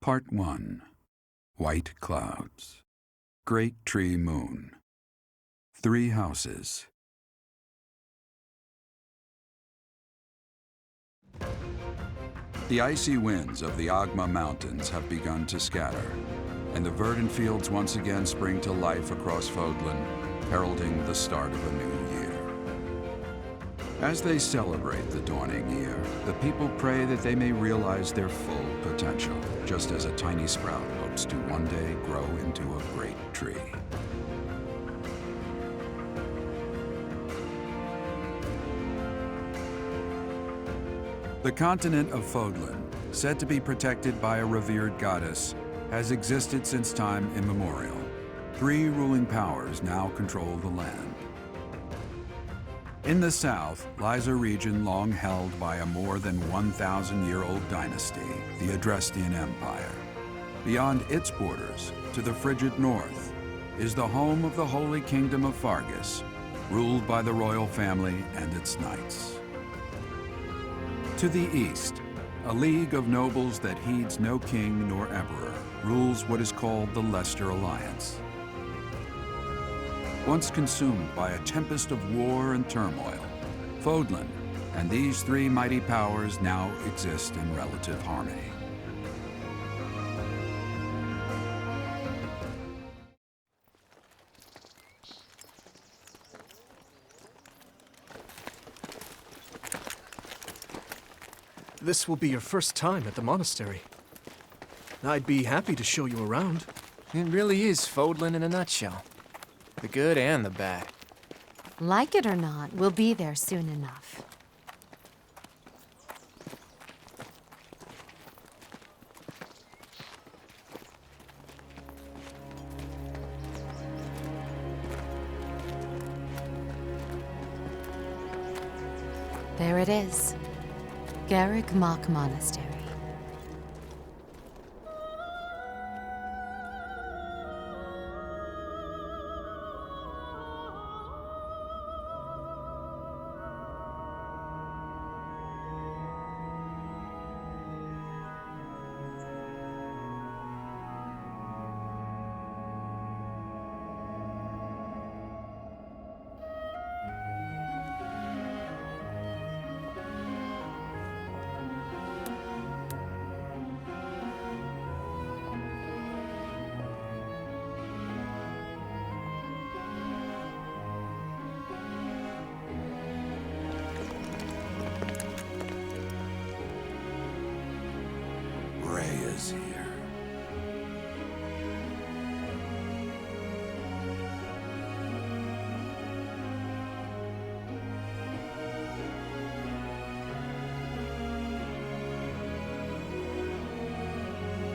Part 1. White Clouds. Great Tree Moon. 3 houses. The icy winds of the Agma Mountains have begun to scatter, and the verdant fields once again spring to life across Fodlan, heralding the start of a new year. As they celebrate the dawning year, the people pray that they may realize their full potential, just as a tiny sprout hopes to one day grow into a great tree. The continent of Fodlan, said to be protected by a revered goddess, has existed since time immemorial. 3 ruling powers now control the land. In the south lies a region long held by a more than 1,000-year-old dynasty, the Adrestian Empire. Beyond its borders, to the frigid north, is the home of the Holy Kingdom of Fargus, ruled by the royal family and its knights. To the east, a league of nobles that heeds no king nor emperor rules what is called the Leicester Alliance. Once consumed by a tempest of war and turmoil, Fodlan and these 3 mighty powers now exist in relative harmony. This will be your first time at the monastery. I'd be happy to show you around. It really is Fodlan in a nutshell. The good and the bad. Like it or not, we'll be there soon enough. There it is. Garreg Mach Monastery. Ray is here.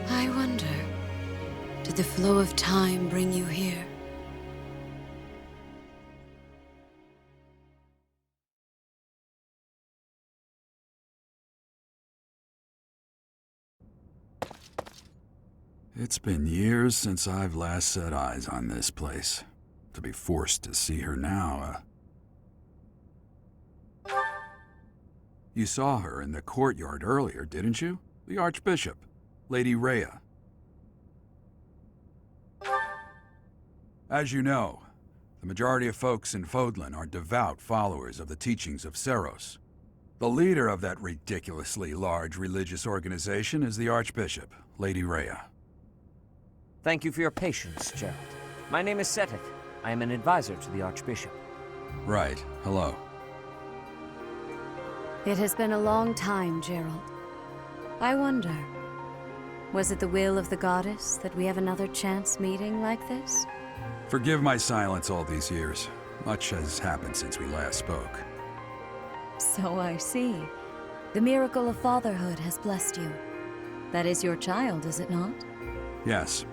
I wonder, did the flow of time bring you here? It's been years since I've last set eyes on this place. To be forced to see her now, You saw her in the courtyard earlier, didn't you? The Archbishop, Lady Rhea. As you know, the majority of folks in Fodlan are devout followers of the teachings of Seiros. The leader of that ridiculously large religious organization is the Archbishop, Lady Rhea. Thank you for your patience, Gerald. My name is Seteth. I am an advisor to the Archbishop. Right. Hello. It has been a long time, Gerald. I wonder, was it the will of the goddess that we have another chance meeting like this? Forgive my silence all these years. Much has happened since we last spoke. So I see. The miracle of fatherhood has blessed you. That is your child, is it not? Yes.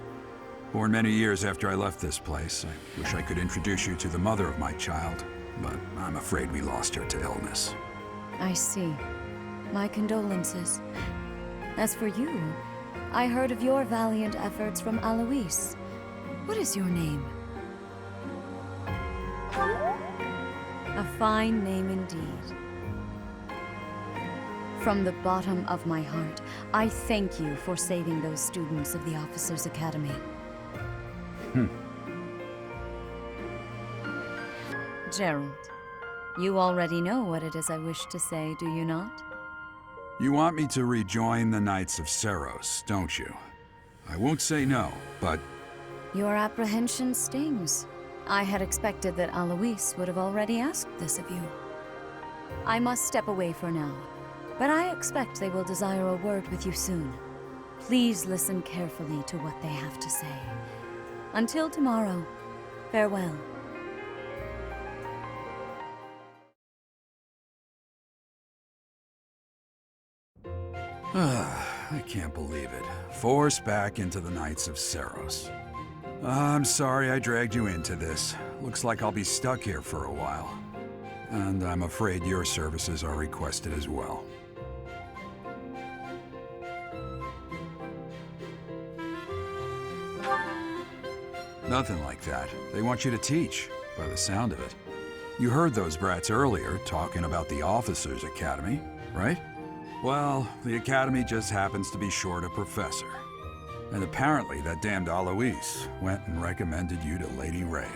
Born many years after I left this place. I wish I could introduce you to the mother of my child, but I'm afraid we lost her to illness. I see. My condolences. As for you, I heard of your valiant efforts from Alois. What is your name? A fine name indeed. From the bottom of my heart, I thank you for saving those students of the Officers' Academy. Gerald, you already know what it is I wish to say, do you not? You want me to rejoin the Knights of Seiros, don't you? I won't say no, but Your apprehension stings. I had expected that Alois would have already asked this of you. I must step away for now, but I expect they will desire a word with you soon. Please listen carefully to what they have to say. Until tomorrow, farewell. I can't believe it. Forced back into the Knights of Seiros. I'm sorry I dragged you into this. Looks like I'll be stuck here for a while. And I'm afraid your services are requested as well. Nothing like that. They want you to teach, by the sound of it. You heard those brats earlier talking about the Officers' Academy, right? Well, the Academy just happens to be short a professor. And apparently that damned Alois went and recommended you to Lady Rhea.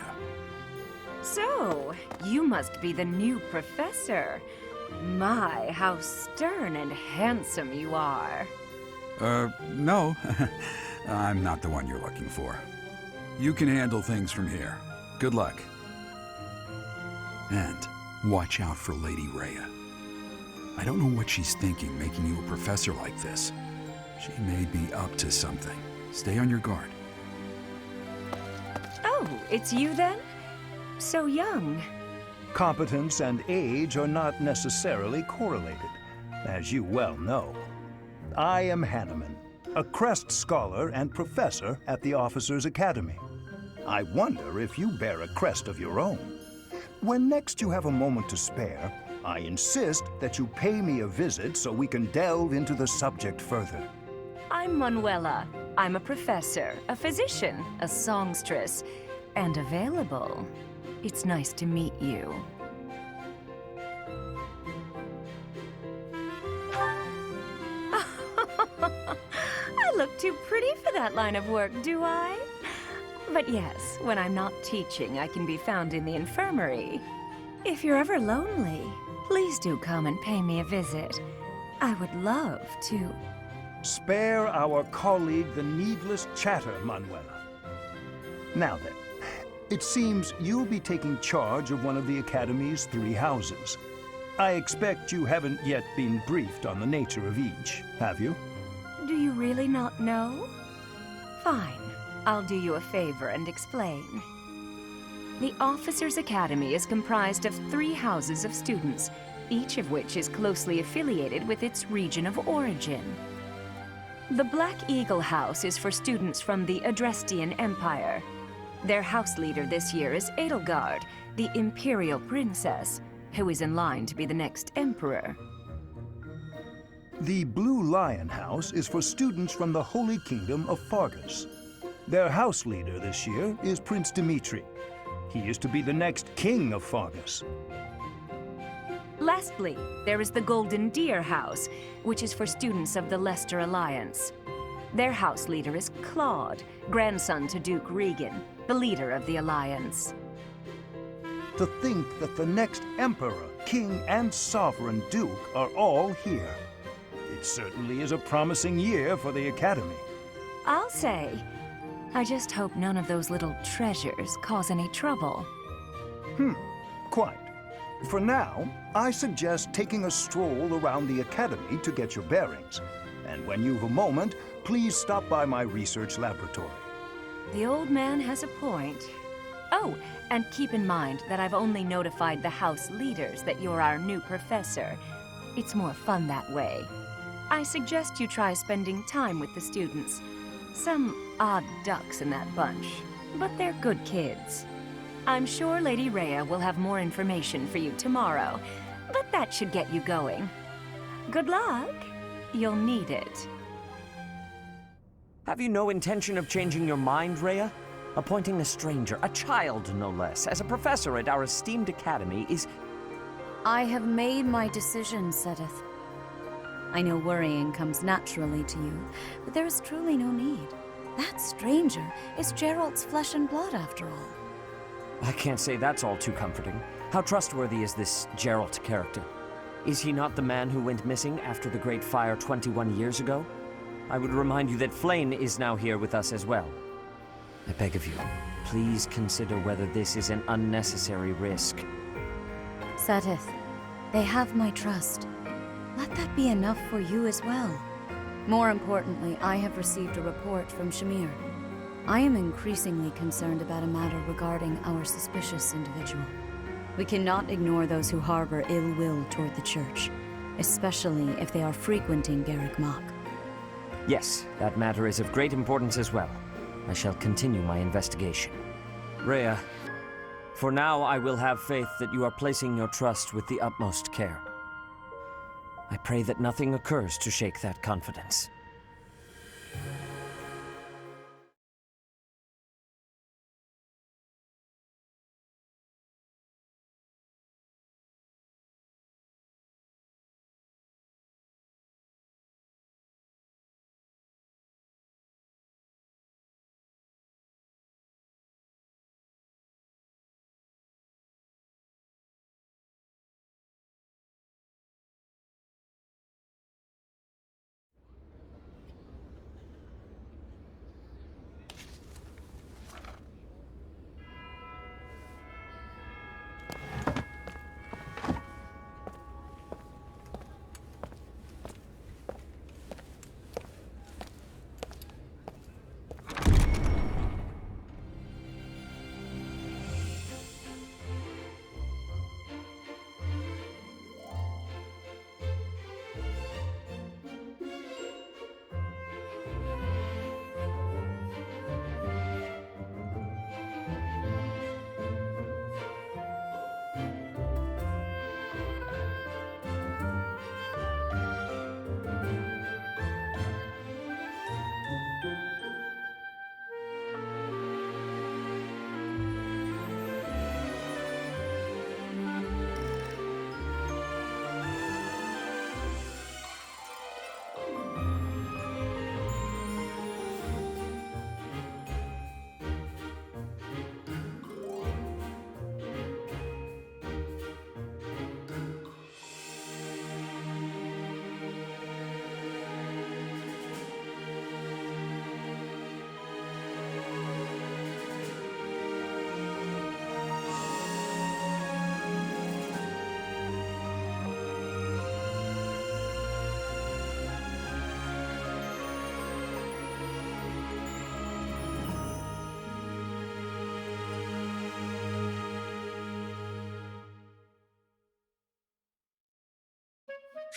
So, you must be the new professor. My, how stern and handsome you are. No. I'm not the one you're looking for. You can handle things from here. Good luck. And watch out for Lady Rhea. I don't know what she's thinking making you a professor like this. She may be up to something. Stay on your guard. Oh, it's you then? So young. Competence and age are not necessarily correlated, as you well know. I am Hanneman, a Crest Scholar and Professor at the Officers' Academy. I wonder if you bear a crest of your own. When next you have a moment to spare, I insist that you pay me a visit so we can delve into the subject further. I'm Manuela. I'm a professor, a physician, a songstress, and available. It's nice to meet you. I look too pretty for that line of work, do I? But yes, when I'm not teaching, I can be found in the infirmary. If you're ever lonely, please do come and pay me a visit. I would love to. Spare our colleague the needless chatter, Manuela. Now then, it seems you'll be taking charge of one of the Academy's 3 houses. I expect you haven't yet been briefed on the nature of each, have you? Do you really not know? Fine. I'll do you a favor and explain. The Officers' Academy is comprised of 3 houses of students, each of which is closely affiliated with its region of origin. The Black Eagle House is for students from the Adrestian Empire. Their house leader this year is Edelgard, the Imperial Princess, who is in line to be the next Emperor. The Blue Lion House is for students from the Holy Kingdom of Fargus. Their house leader this year is Prince Dimitri. He is to be the next king of Fargus. Lastly, there is the Golden Deer House, which is for students of the Leicester Alliance. Their house leader is Claude, grandson to Duke Regan, the leader of the Alliance. To think that the next Emperor, King, and Sovereign Duke are all here. It certainly is a promising year for the Academy. I'll say. I just hope none of those little treasures cause any trouble. Quite. For now, I suggest taking a stroll around the Academy to get your bearings. And when you've a moment, please stop by my research laboratory. The old man has a point. Oh, and keep in mind that I've only notified the house leaders that you're our new professor. It's more fun that way. I suggest you try spending time with the students. Some odd ducks in that bunch, but they're good kids. I'm sure Lady Rhea will have more information for you tomorrow, but that should get you going. Good luck. You'll need it. Have you no intention of changing your mind, Rhea? Appointing a stranger, a child no less, as a professor at our esteemed academy is... I have made my decision, Sedith. I know worrying comes naturally to you, but there is truly no need. That stranger is Gerald's flesh and blood, after all. I can't say that's all too comforting. How trustworthy is this Geralt character? Is he not the man who went missing after the Great Fire 21 years ago? I would remind you that Flayn is now here with us as well. I beg of you, please consider whether this is an unnecessary risk. Seteth, they have my trust. Let that be enough for you as well. More importantly, I have received a report from Shamir. I am increasingly concerned about a matter regarding our suspicious individual. We cannot ignore those who harbor ill will toward the Church, especially if they are frequenting Garreg Mach. Yes, that matter is of great importance as well. I shall continue my investigation. Rhea, for now I will have faith that you are placing your trust with the utmost care. I pray that nothing occurs to shake that confidence.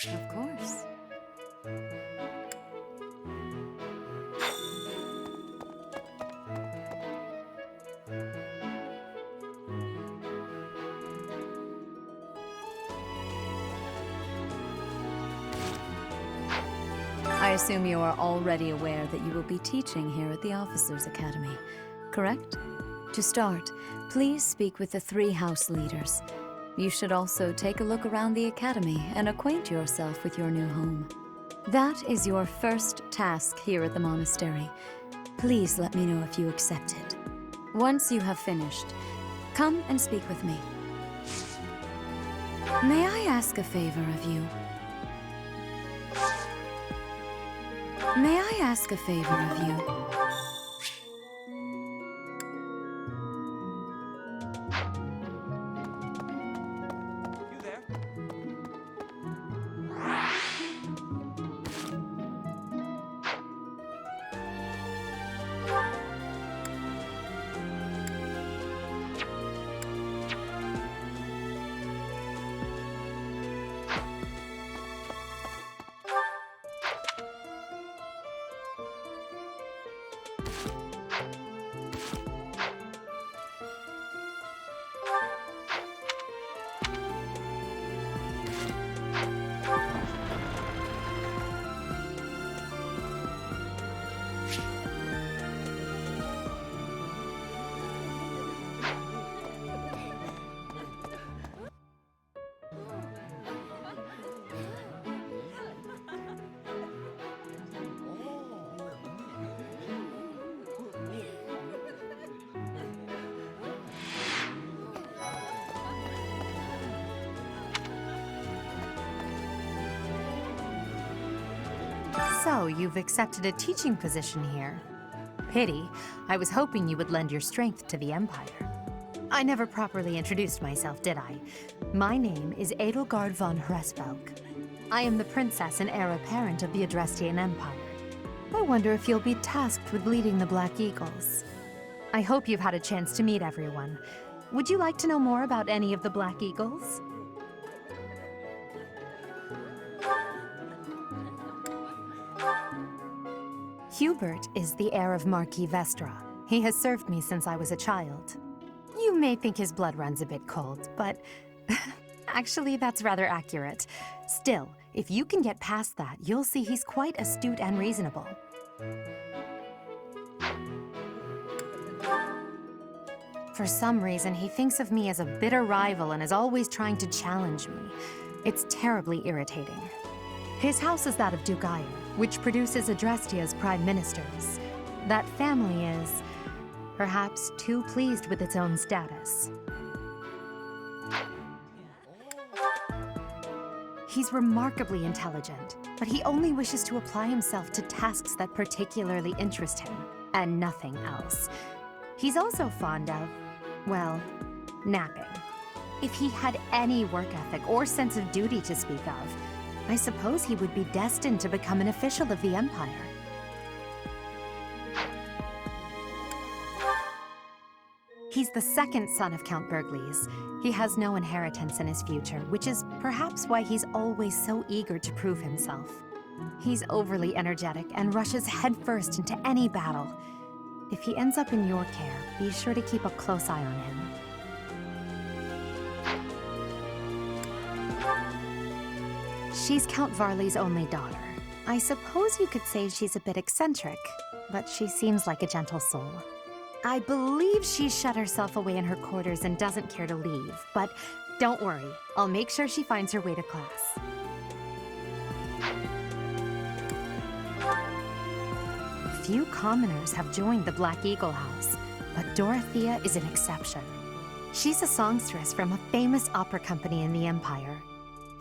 Of course. I assume you are already aware that you will be teaching here at the Officers' Academy, correct? To start, please speak with the 3 house leaders. You should also take a look around the academy and acquaint yourself with your new home. That is your first task here at the monastery. Please let me know if you accept it. Once you have finished, come and speak with me. May I ask a favor of you? May I ask a favor of you? So, you've accepted a teaching position here. Pity. I was hoping you would lend your strength to the Empire. I never properly introduced myself, did I? My name is Edelgard von Hresvelk. I am the princess and heir apparent of the Adrestian Empire. I wonder if you'll be tasked with leading the Black Eagles. I hope you've had a chance to meet everyone. Would you like to know more about any of the Black Eagles? Hubert is the heir of Marquis Vestra. He has served me since I was a child. You may think his blood runs a bit cold, but actually that's rather accurate. Still, if you can get past that, you'll see he's quite astute and reasonable. For some reason, he thinks of me as a bitter rival and is always trying to challenge me. It's terribly irritating. His house is that of Duke Iron, which produces Adrestia's prime ministers. That family is, perhaps, too pleased with its own status. He's remarkably intelligent, but he only wishes to apply himself to tasks that particularly interest him, and nothing else. He's also fond of, well, napping. If he had any work ethic or sense of duty to speak of, I suppose he would be destined to become an official of the Empire. He's the second son of Count Bergliez. He has no inheritance in his future, which is perhaps why he's always so eager to prove himself. He's overly energetic and rushes headfirst into any battle. If he ends up in your care, be sure to keep a close eye on him. She's Count Varley's only daughter. I suppose you could say she's a bit eccentric, but she seems like a gentle soul. I believe she's shut herself away in her quarters and doesn't care to leave, but don't worry, I'll make sure she finds her way to class. Few commoners have joined the Black Eagle House, but Dorothea is an exception. She's a songstress from a famous opera company in the Empire.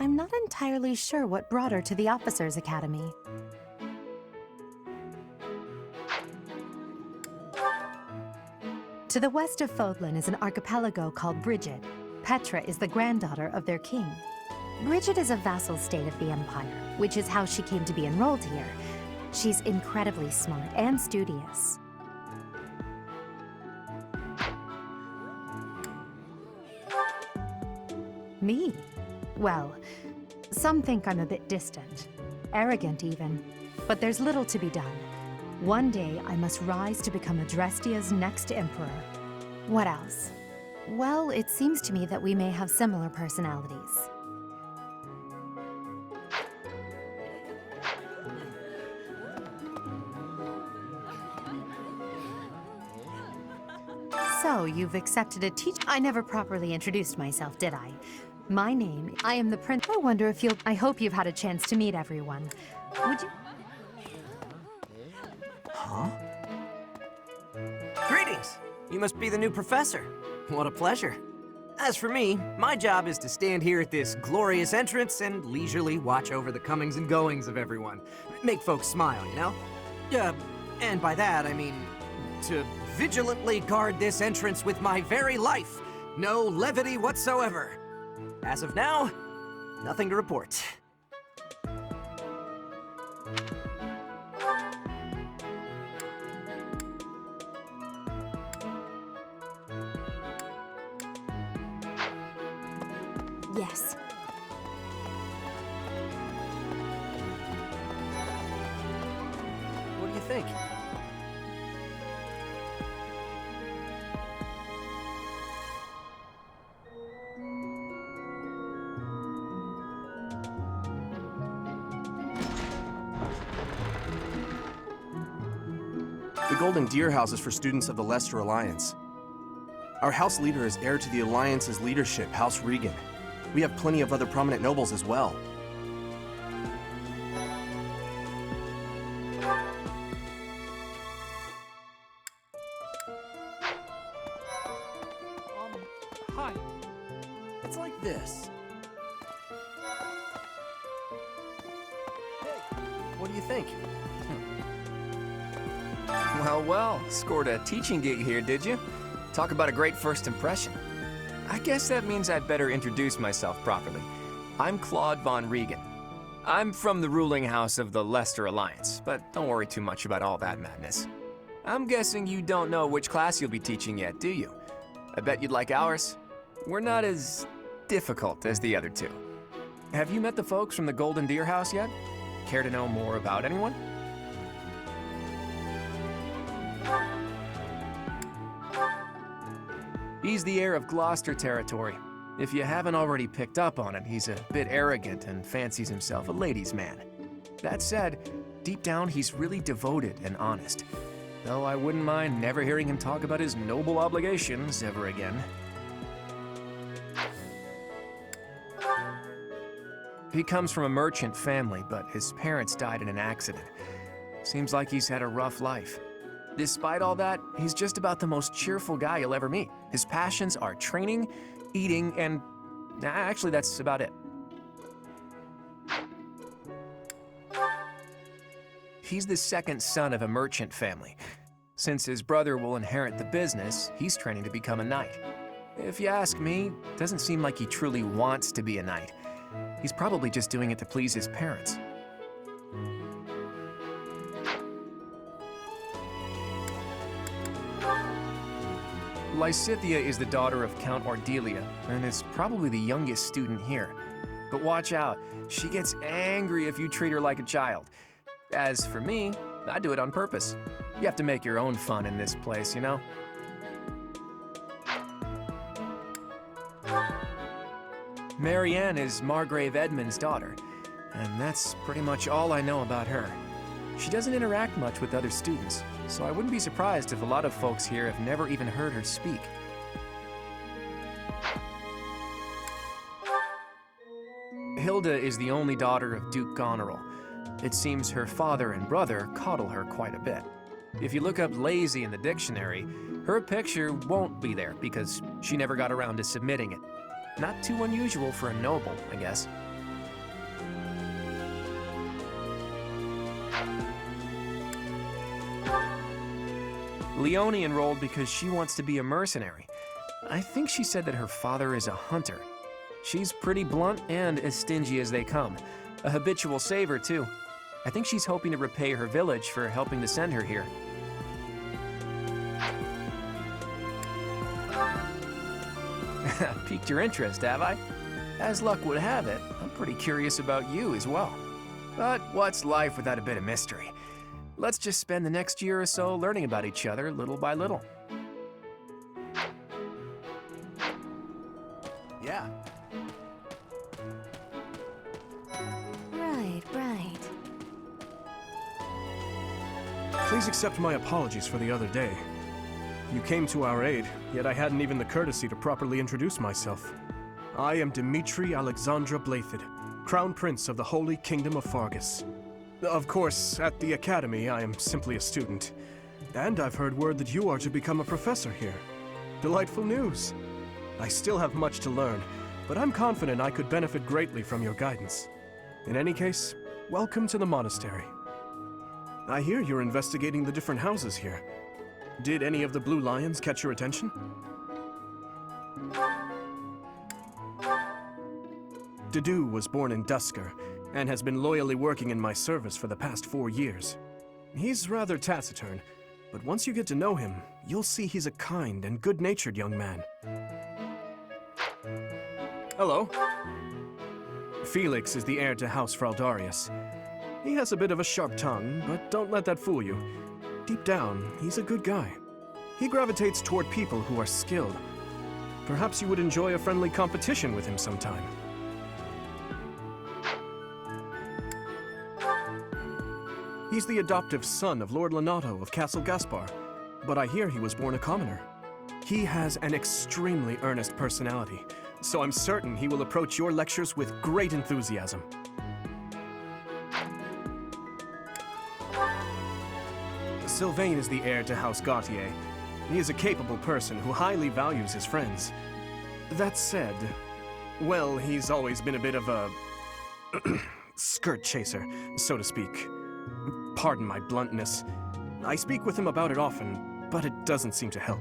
I'm not entirely sure what brought her to the Officers' Academy. To the west of Fodlan is an archipelago called Brigid. Petra is the granddaughter of their king. Brigid is a vassal state of the Empire, which is how she came to be enrolled here. She's incredibly smart and studious. Me? Well, some think I'm a bit distant, arrogant even, but there's little to be done. One day, I must rise to become Adrestia's next emperor. What else? Well, it seems to me that we may have similar personalities. So, you've accepted a teach- I never properly introduced myself, did I? My name, I am the prince. I wonder if you'll- I hope you've had a chance to meet everyone. Would you- Greetings! You must be the new professor. What a pleasure. As for me, my job is to stand here at this glorious entrance and leisurely watch over the comings and goings of everyone. Make folks smile, you know? And by that, I mean to vigilantly guard this entrance with my very life. No levity whatsoever. As of now, nothing to report. Yes. What do you think? The Golden Deer House is for students of the Leicester Alliance. Our house leader is heir to the Alliance's leadership, House Regan. We have plenty of other prominent nobles as well. Hi. It's like this. What do you think? Well, well, scored a teaching gig here, did you? Talk about a great first impression. I guess that means I'd better introduce myself properly. I'm Claude von Regan. I'm from the ruling house of the Leicester Alliance, but don't worry too much about all that madness. I'm guessing you don't know which class you'll be teaching yet, do you? I bet you'd like ours. We're not as difficult as the other two. Have you met the folks from the Golden Deer House yet? Care to know more about anyone? He's the heir of Gloucester territory. If you haven't already picked up on it, he's a bit arrogant and fancies himself a ladies' man. That said, deep down he's really devoted and honest. Though I wouldn't mind never hearing him talk about his noble obligations ever again. He comes from a merchant family, but his parents died in an accident. Seems like he's had a rough life. Despite all that, he's just about the most cheerful guy you'll ever meet. His passions are training, eating, and actually that's about it. He's the second son of a merchant family. Since his brother will inherit the business, he's training to become a knight. If you ask me, it doesn't seem like he truly wants to be a knight. He's probably just doing it to please his parents. Lysithea is the daughter of Count Ordelia, and is probably the youngest student here. But watch out, she gets angry if you treat her like a child. As for me, I do it on purpose. You have to make your own fun in this place, you know? Marianne is Margrave Edmund's daughter, and that's pretty much all I know about her. She doesn't interact much with other students, so I wouldn't be surprised if a lot of folks here have never even heard her speak. Hilda is the only daughter of Duke Goneril. It seems her father and brother coddle her quite a bit. If you look up lazy in the dictionary, her picture won't be there because she never got around to submitting it. Not too unusual for a noble, I guess. Leonie enrolled because she wants to be a mercenary. I think she said that her father is a hunter. She's pretty blunt and as stingy as they come. A habitual saver, too. I think she's hoping to repay her village for helping to send her here. Piqued your interest, have I? As luck would have it, I'm pretty curious about you as well. But what's life without a bit of mystery? Let's just spend the next year or so learning about each other little by little. Yeah. Right. Please accept my apologies for the other day. You came to our aid, yet I hadn't even the courtesy to properly introduce myself. I am Dimitri Alexandra Blaiddyd, Crown Prince of the Holy Kingdom of Faerghus. Of course, at the Academy, I am simply a student. And I've heard word that you are to become a professor here. Delightful news. I still have much to learn, but I'm confident I could benefit greatly from your guidance. In any case, welcome to the monastery. I hear you're investigating the different houses here. Did any of the Blue Lions catch your attention? Dedue was born in Duscur, and has been loyally working in my service for the past 4 years. He's rather taciturn, but once you get to know him, you'll see he's a kind and good-natured young man. Hello. Felix is the heir to House Fraldarius. He has a bit of a sharp tongue, but don't let that fool you. Deep down, he's a good guy. He gravitates toward people who are skilled. Perhaps you would enjoy a friendly competition with him sometime. He's the adoptive son of Lord Lonato of Castle Gaspar, but I hear he was born a commoner. He has an extremely earnest personality, so I'm certain he will approach your lectures with great enthusiasm. Sylvain is the heir to House Gautier. He is a capable person who highly values his friends. That said, well, he's always been a bit of a skirt chaser, so to speak. Pardon my bluntness. I speak with him about it often, but it doesn't seem to help.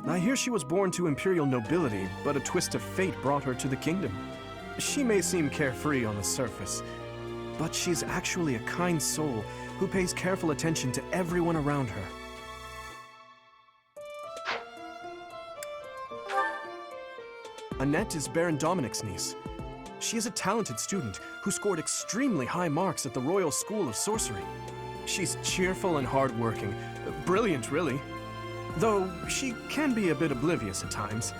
I hear she was born to imperial nobility, but a twist of fate brought her to the kingdom. She may seem carefree on the surface, but she's actually a kind soul who pays careful attention to everyone around her. Annette is Baron Dominic's niece. She is a talented student who scored extremely high marks at the Royal School of Sorcery. She's cheerful and hardworking. Brilliant, really. Though she can be a bit oblivious at times.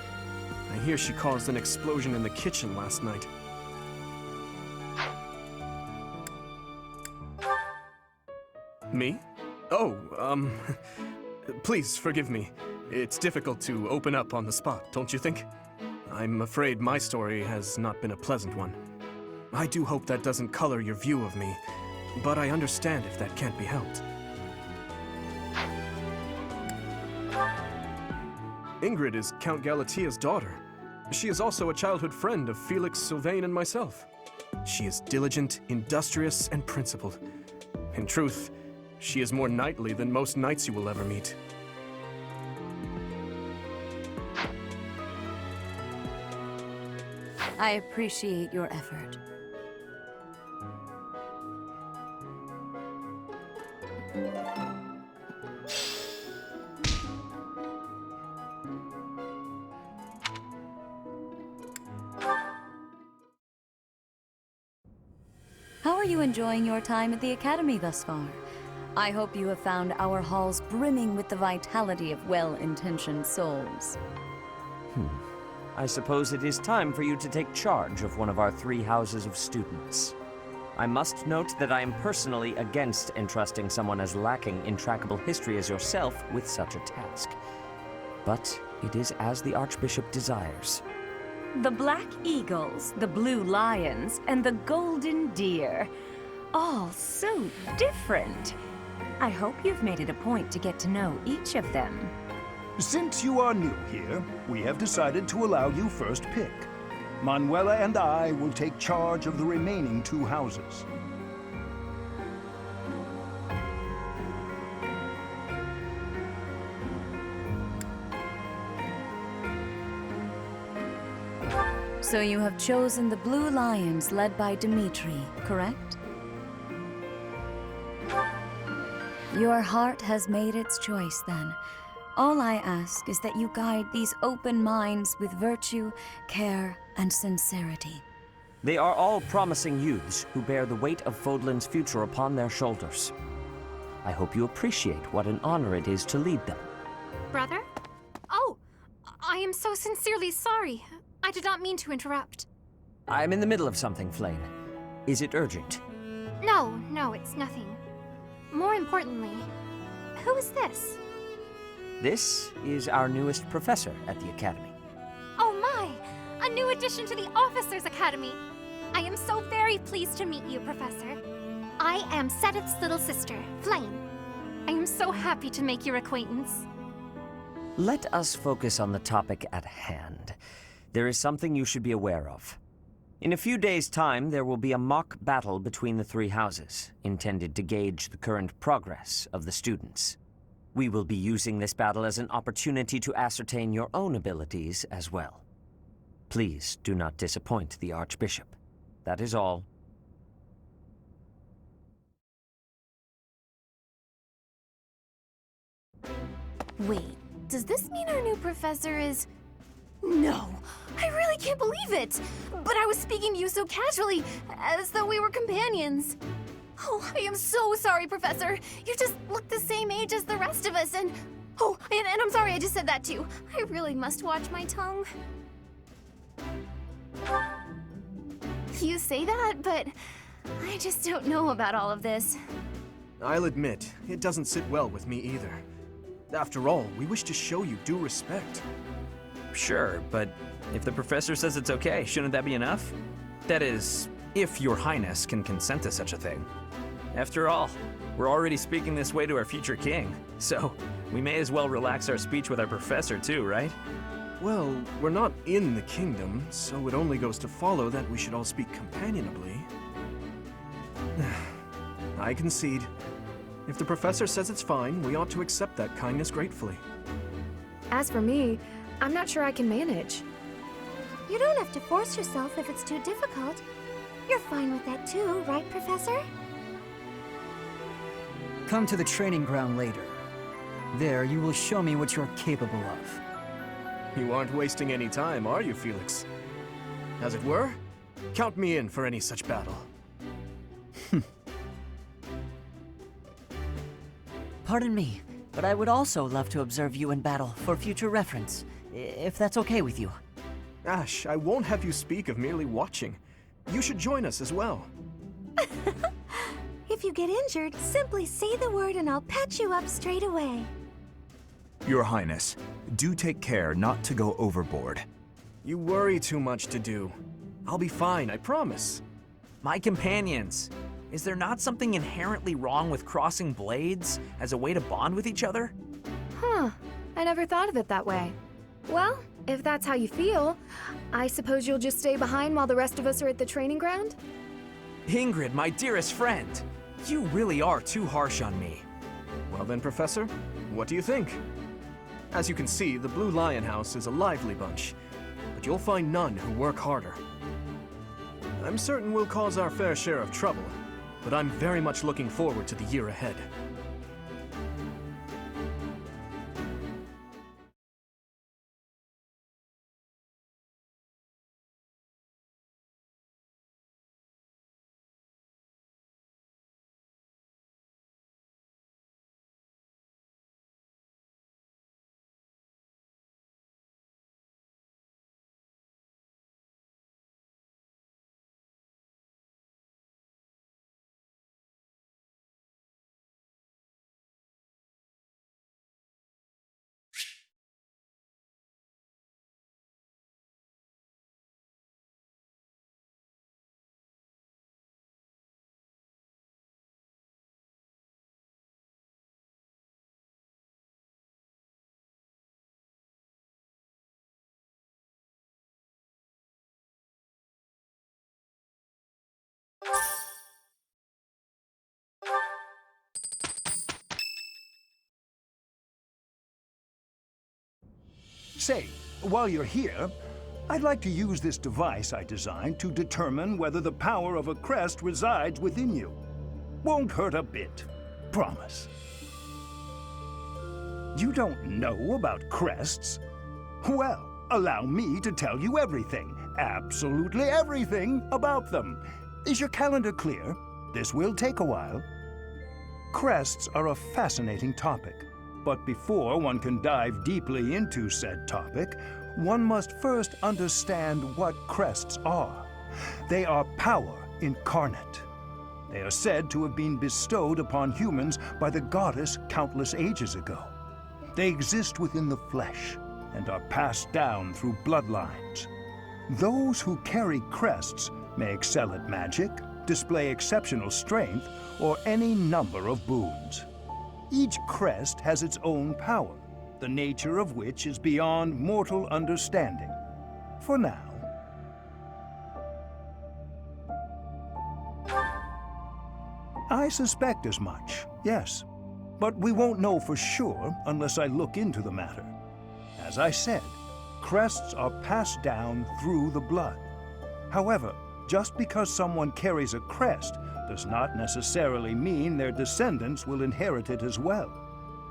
I hear she caused an explosion in the kitchen last night. Me? Oh, please forgive me. It's difficult to open up on the spot, don't you think? I'm afraid my story has not been a pleasant one. I do hope that doesn't color your view of me, but I understand if that can't be helped. Ingrid is Count Galatia's daughter. She is also a childhood friend of Felix Sylvain and myself. She is diligent, industrious, and principled. In truth, she is more knightly than most knights you will ever meet. I appreciate your effort. How are you enjoying your time at the Academy thus far? I hope you have found our halls brimming with the vitality of well-intentioned souls. I suppose it is time for you to take charge of one of our 3 houses of students. I must note that I am personally against entrusting someone as lacking in trackable history as yourself with such a task. But it is as the Archbishop desires. The Black Eagles, the Blue Lions, and the Golden Deer. All so different. I hope you've made it a point to get to know each of them. Since you are new here, we have decided to allow you first pick. Manuela and I will take charge of the remaining 2 houses. So you have chosen the Blue Lions led by Dimitri, correct? Your heart has made its choice then. All I ask is that you guide these open minds with virtue, care, and sincerity. They are all promising youths who bear the weight of Fodlan's future upon their shoulders. I hope you appreciate what an honor it is to lead them. Brother? Oh, I am so sincerely sorry. I did not mean to interrupt. I'm in the middle of something, Flayn. Is it urgent? No, it's nothing. More importantly, who is this? This is our newest professor at the Academy. Oh my! A new addition to the Officers' Academy! I am so very pleased to meet you, Professor. I am Sedith's little sister, Flayn. I am so happy to make your acquaintance. Let us focus on the topic at hand. There is something you should be aware of. In a few days' time, there will be a mock battle between the 3 houses, intended to gauge the current progress of the students. We will be using this battle as an opportunity to ascertain your own abilities as well. Please do not disappoint the Archbishop. That is all. Wait, does this mean our new professor is... No! I really can't believe it! But I was speaking to you so casually, as though we were companions. Oh, I am so sorry, Professor. You just look the same age as the rest of us, and... Oh, and I'm sorry I just said that too. I really must watch my tongue. You say that, but I just don't know about all of this. I'll admit, it doesn't sit well with me either. After all, we wish to show you due respect. Sure, but if the professor says it's okay, shouldn't that be enough? That is, if your highness can consent to such a thing. After all, we're already speaking this way to our future king, so we may as well relax our speech with our professor too, right? Well, we're not in the kingdom, so it only goes to follow that we should all speak companionably. I concede. If the professor says it's fine, we ought to accept that kindness gratefully. As for me, I'm not sure I can manage. You don't have to force yourself if it's too difficult. You're fine with that too, right, Professor? Come to the training ground later. There, you will show me what you're capable of. You aren't wasting any time, are you, Felix? As it were, count me in for any such battle. Pardon me, but I would also love to observe you in battle for future reference, if that's okay with you. Ash, I won't have you speak of merely watching. You should join us as well. If you get injured, simply say the word and I'll patch you up straight away. Your Highness, do take care not to go overboard. You worry too much to do. I'll be fine, I promise. My companions, is there not something inherently wrong with crossing blades as a way to bond with each other? Huh, I never thought of it that way. Well, if that's how you feel, I suppose you'll just stay behind while the rest of us are at the training ground? Ingrid, my dearest friend, you really are too harsh on me. Well then, Professor, what do you think? As you can see, the Blue Lion House is a lively bunch, but you'll find none who work harder. I'm certain we'll cause our fair share of trouble, but I'm very much looking forward to the year ahead. Say, while you're here, I'd like to use this device I designed to determine whether the power of a crest resides within you. Won't hurt a bit. Promise. You don't know about crests? Well, allow me to tell you everything, absolutely everything about them. Is your calendar clear? This will take a while. Crests are a fascinating topic. But before one can dive deeply into said topic, one must first understand what crests are. They are power incarnate. They are said to have been bestowed upon humans by the goddess countless ages ago. They exist within the flesh and are passed down through bloodlines. Those who carry crests may excel at magic, display exceptional strength, or any number of boons. Each crest has its own power, the nature of which is beyond mortal understanding. For now. I suspect as much, yes. But we won't know for sure unless I look into the matter. As I said, crests are passed down through the blood. However, just because someone carries a crest does not necessarily mean their descendants will inherit it as well.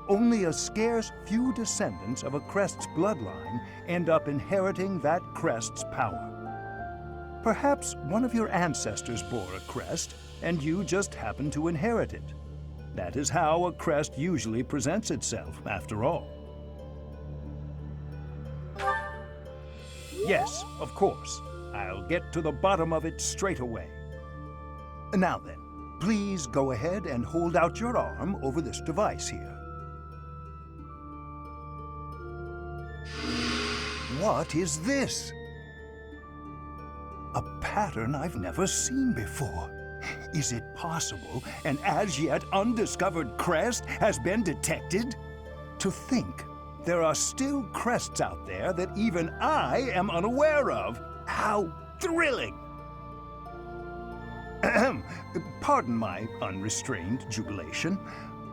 Only a scarce few descendants of a crest's bloodline end up inheriting that crest's power. Perhaps one of your ancestors bore a crest, and you just happen to inherit it. That is how a crest usually presents itself, after all. Yes, of course. I'll get to the bottom of it straight away. Now then, please go ahead and hold out your arm over this device here. What is this? A pattern I've never seen before. Is it possible an as yet undiscovered crest has been detected? To think, There are still crests out there that even I am unaware of. How thrilling! Pardon my unrestrained jubilation.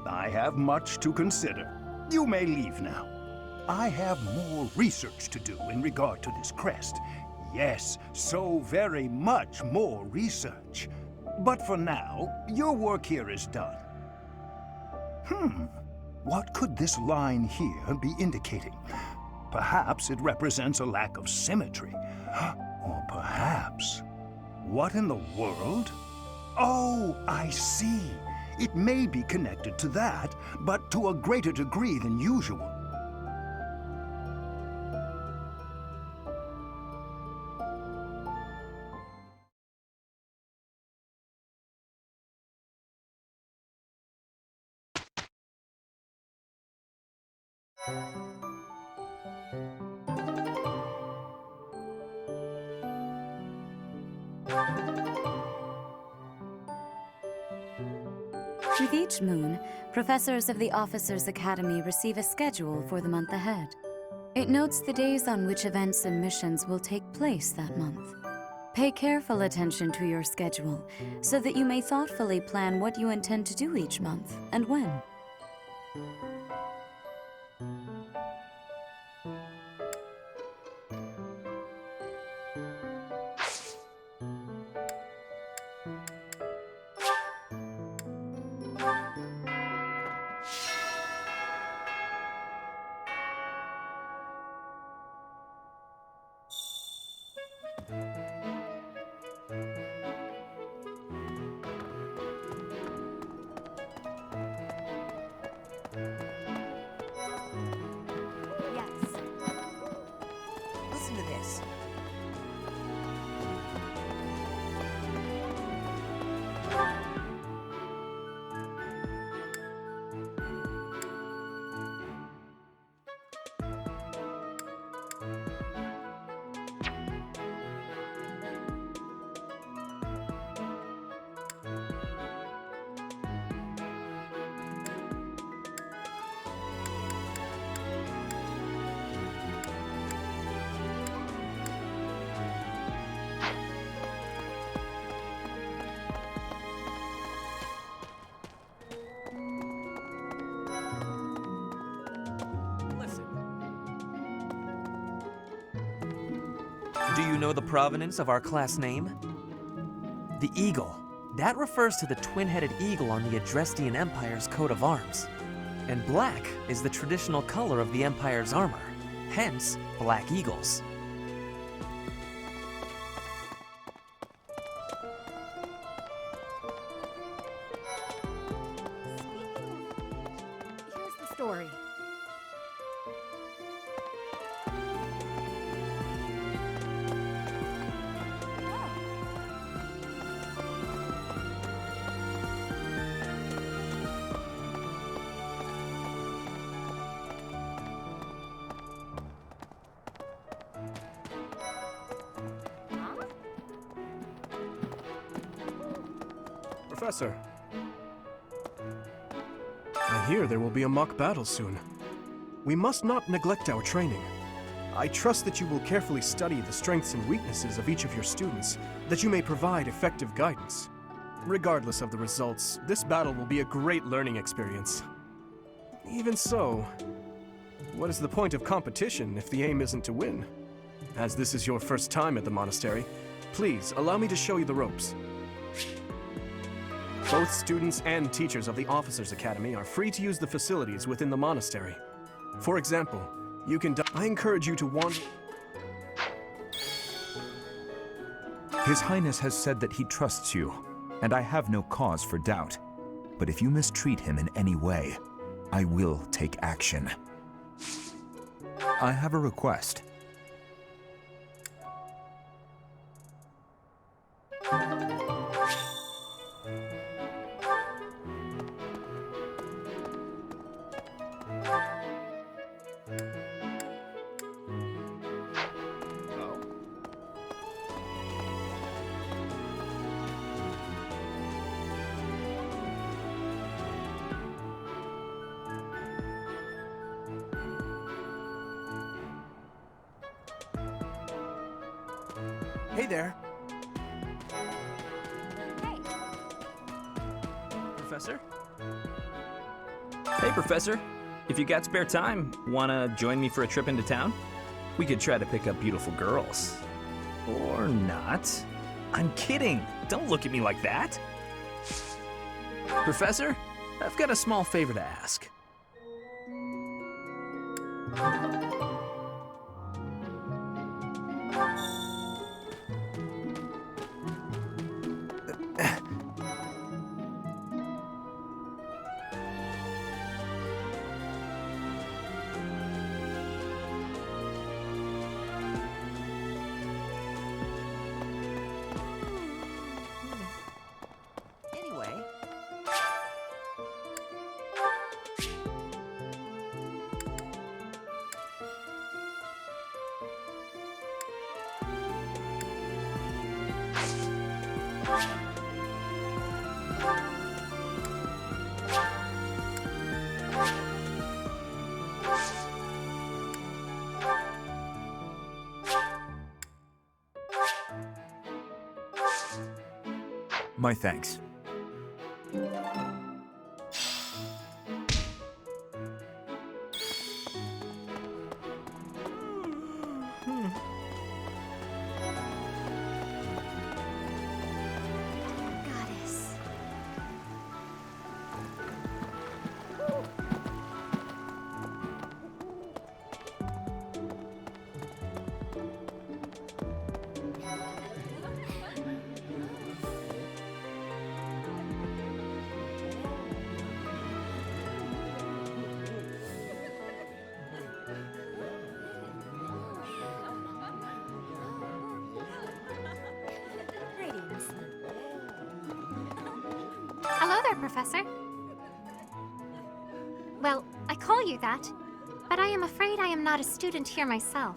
I have much to consider. You may leave now. I have more research to do in regard to this crest. Yes, so very much more research. But for now, your work here is done. What could this line here be indicating? Perhaps it represents a lack of symmetry. Or perhaps... What in the world? Oh, I see. It may be connected to that, but to a greater degree than usual. With each moon, professors of the Officers' Academy receive a schedule for the month ahead. It notes the days on which events and missions will take place that month. Pay careful attention to your schedule so that you may thoughtfully plan what you intend to do each month and when. Listen to this. Do you know the provenance of our class name? The eagle. That refers to the twin-headed eagle on the Adrestian Empire's coat of arms. And black is the traditional color of the Empire's armor, hence Black Eagles. Here's the story. Professor. I hear there will be a mock battle soon. We must not neglect our training. I trust that you will carefully study the strengths and weaknesses of each of your students, that you may provide effective guidance. Regardless of the results, this battle will be a great learning experience. Even so, what is the point of competition if the aim isn't to win? As this is your first time at the monastery, please allow me to show you the ropes. Both students and teachers of the Officers' Academy are free to use the facilities within the monastery. For example, you can... I encourage you to wander... His Highness has said that he trusts you, and I have no cause for doubt. But if you mistreat him in any way, I will take action. I have a request. Hey there. Professor? Hey, Professor. If you got spare time, wanna join me for a trip into town? We could try to pick up beautiful girls. Or not. I'm kidding. Don't look at me like that. Professor, I've got a small favor to ask. Anyway, My thanks. Goddess. Greetings. Hello there, Professor. Well, I call you that, but I am afraid I am not a student here myself.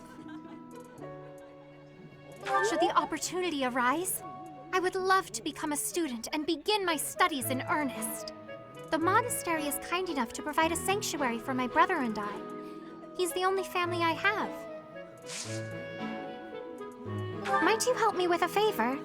Should the opportunity arise, I would love to become a student and begin my studies in earnest. The monastery is kind enough to provide a sanctuary for my brother and I. He's the only family I have. Might you help me with a favor?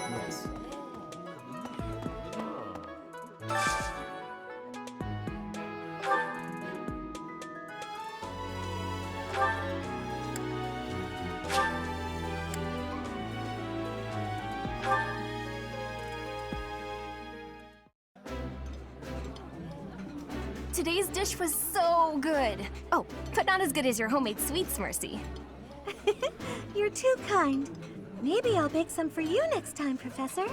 Yes. Today's dish was so good. Oh, but not as good as your homemade sweets, Mercy. You're too kind. Maybe I'll bake some for you next time, Professor.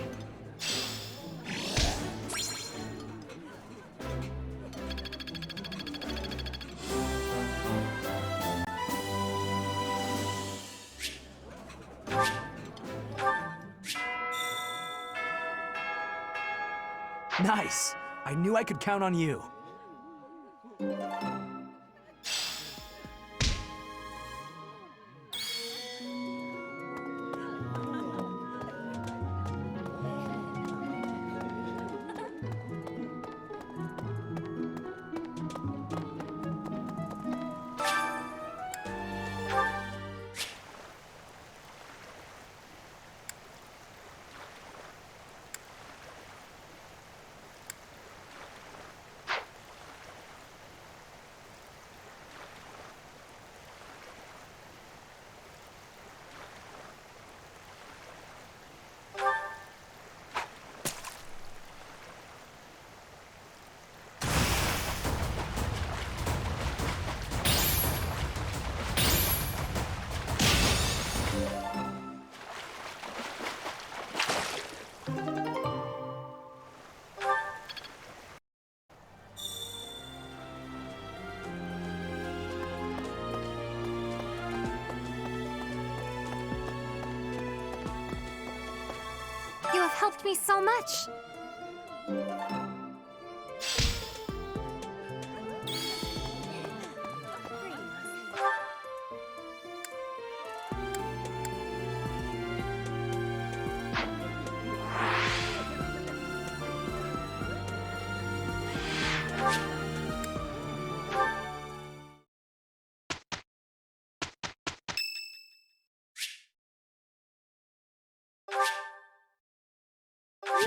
Nice! I knew I could count on you. You have helped me so much.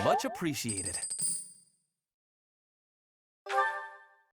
Much appreciated.